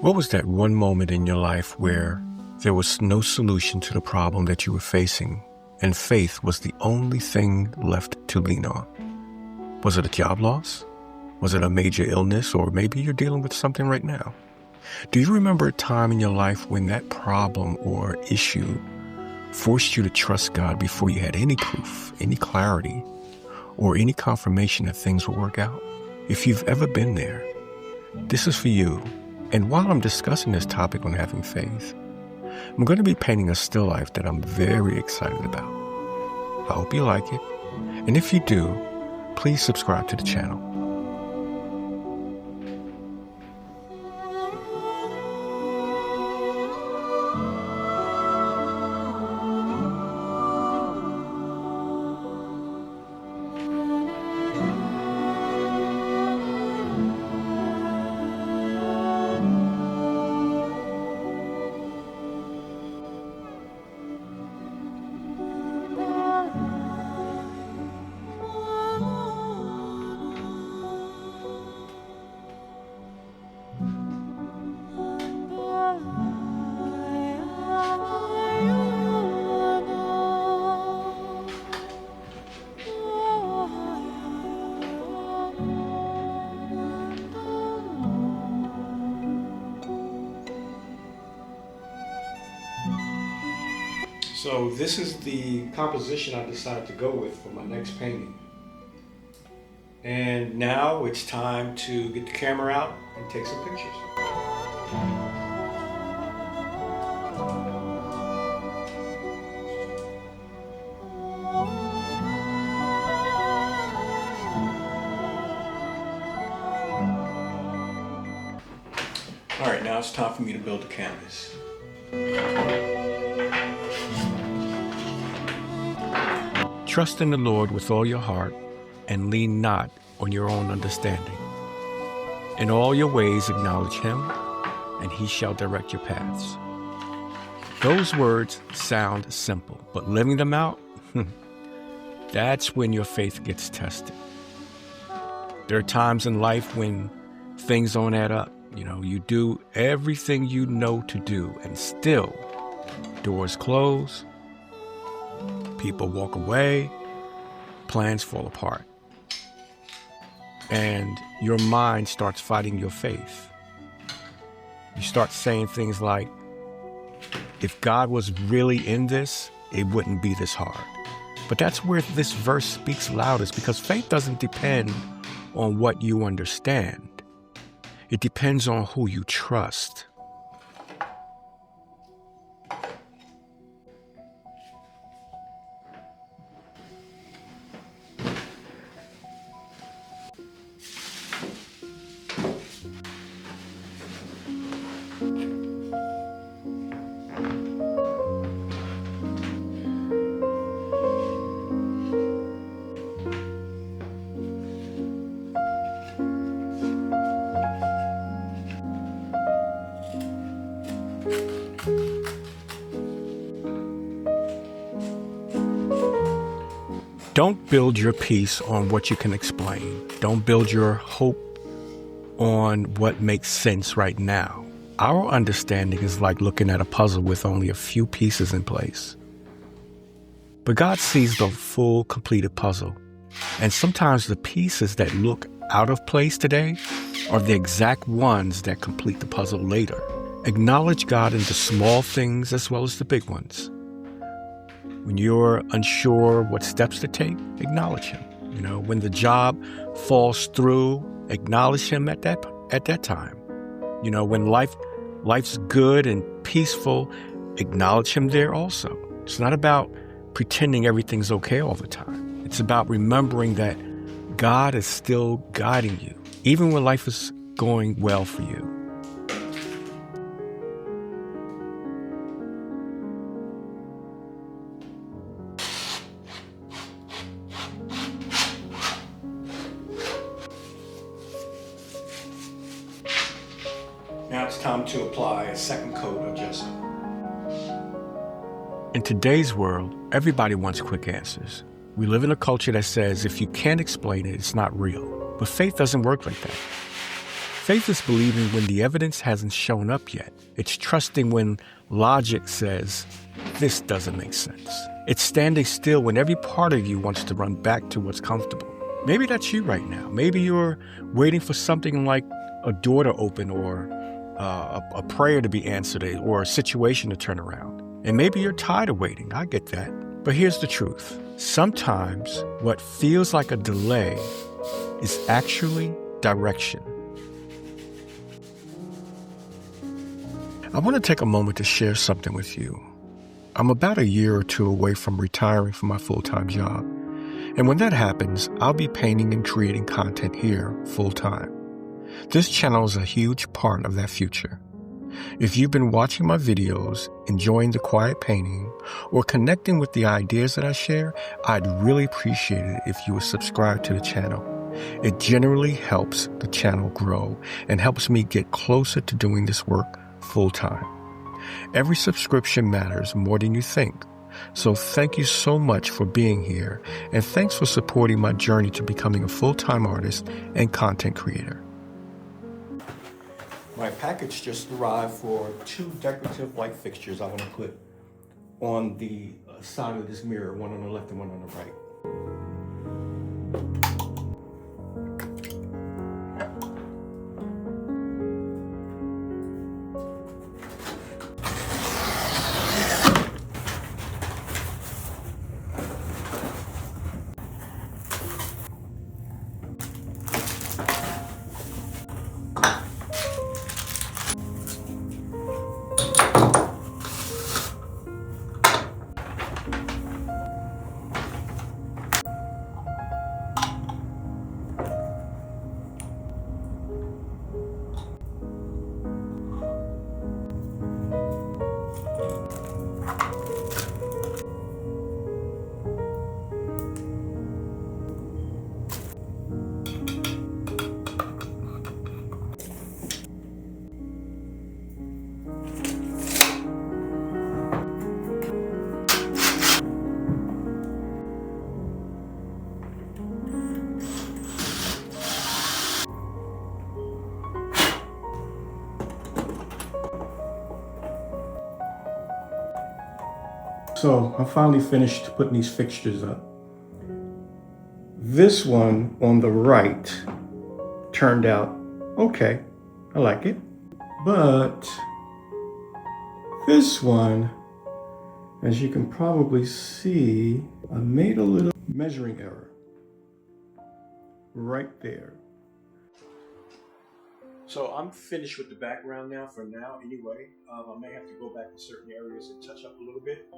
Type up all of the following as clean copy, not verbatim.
What was that one moment in your life where there was no solution to the problem that you were facing, and faith was the only thing left to lean on? Was it a job loss? Was it a major illness? Or maybe you're dealing with something right now. Do you remember a time in your life when that problem or issue forced you to trust God before you had any proof, any clarity, or any confirmation that things will work out? If you've ever been there, this is for you. And while I'm discussing this topic on having faith, I'm going to be painting a still life that I'm very excited about. I hope you like it. And if you do, please subscribe to the channel. So this is the composition I decided to go with for my next painting. And now it's time to get the camera out and take some pictures. All right, now it's time for me to build the canvas. Trust in the Lord with all your heart, and lean not on your own understanding. In all your ways acknowledge Him, and He shall direct your paths. Those words sound simple, but living them out, that's when your faith gets tested. There are times in life when things don't add up. You do everything you know to do, and still doors close, people walk away, plans fall apart, and your mind starts fighting your faith. You start saying things like, if God was really in this, it wouldn't be this hard. But that's where this verse speaks loudest, because faith doesn't depend on what you understand. It depends on who you trust. Don't build your peace on what you can explain. Don't build your hope on what makes sense right now. Our understanding is like looking at a puzzle with only a few pieces in place. But God sees the full, completed puzzle. And sometimes the pieces that look out of place today are the exact ones that complete the puzzle later. Acknowledge God in the small things as well as the big ones. When you're unsure what steps to take, acknowledge Him. When the job falls through, acknowledge Him at that time. When life's good and peaceful, acknowledge Him there also. It's not about pretending everything's okay all the time. It's about remembering that God is still guiding you, even when life is going well for you. Now it's time to apply a second coat of gesso. In today's world, everybody wants quick answers. We live in a culture that says if you can't explain it, it's not real. But faith doesn't work like that. Faith is believing when the evidence hasn't shown up yet. It's trusting when logic says, this doesn't make sense. It's standing still when every part of you wants to run back to what's comfortable. Maybe that's you right now. Maybe you're waiting for something like a door to open or a prayer to be answered or a situation to turn around. And maybe you're tired of waiting. I get that. But here's the truth. Sometimes what feels like a delay is actually direction. I want to take a moment to share something with you. I'm about a year or two away from retiring from my full-time job. And when that happens, I'll be painting and creating content here full-time. This channel is a huge part of that future. If you've been watching my videos, enjoying the quiet painting, or connecting with the ideas that I share, I'd really appreciate it if you would subscribe to the channel. It generally helps the channel grow and helps me get closer to doing this work full-time. Every subscription matters more than you think. So thank you so much for being here, and thanks for supporting my journey to becoming a full-time artist and content creator. My package just arrived for 2 decorative light fixtures I want to put on the side of this mirror, one on the left and one on the right. So I finally finished putting these fixtures up. This one on the right turned out okay. I like it. But this one, as you can probably see, I made a little measuring error right there. So I'm finished with the background now for now anyway. I may have to go back to certain areas and touch up a little bit.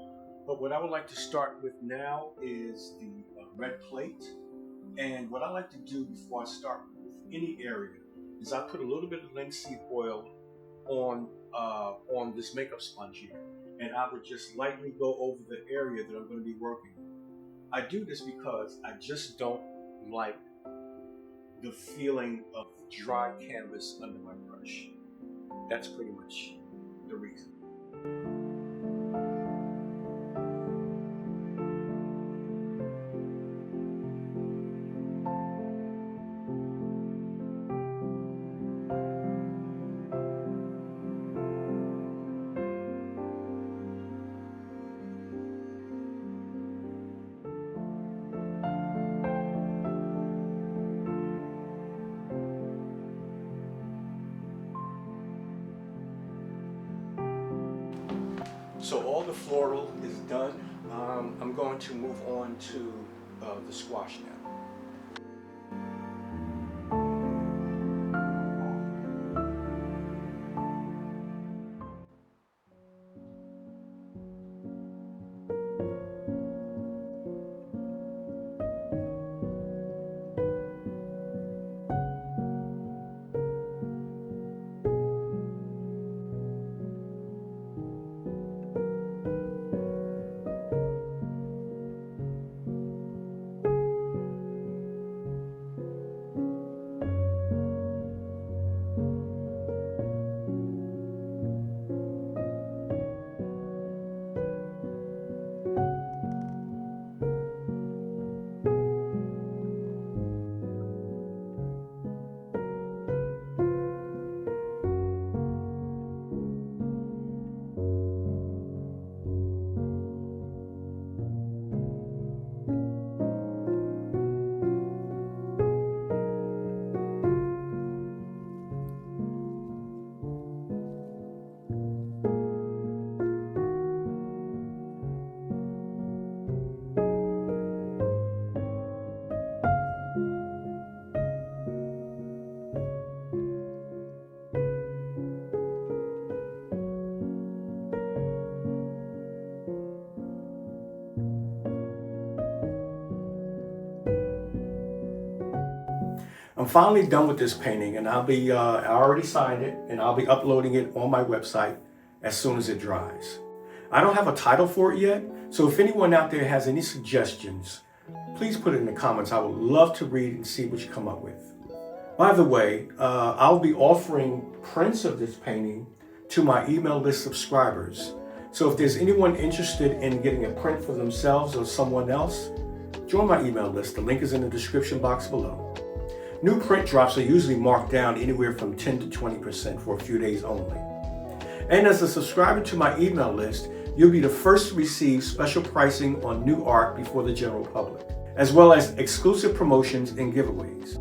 But what I would like to start with now is the red plate. And what I like to do before I start with any area is I put a little bit of linseed oil on this makeup sponge here. And I would just lightly go over the area that I'm going to be working with. I do this because I just don't like the feeling of dry canvas under my brush. That's pretty much the reason. So all the floral is done. I'm going to move on to the squash now. I'm finally done with this painting, and I already signed it, and I'll be uploading it on my website as soon as it dries. I don't have a title for it yet, so if anyone out there has any suggestions, please put it in the comments. I would love to read and see what you come up with. By the way, I'll be offering prints of this painting to my email list subscribers. So if there's anyone interested in getting a print for themselves or someone else, join my email list. The link is in the description box below. New print drops are usually marked down anywhere from 10 to 20% for a few days only. And as a subscriber to my email list, you'll be the first to receive special pricing on new art before the general public, as well as exclusive promotions and giveaways.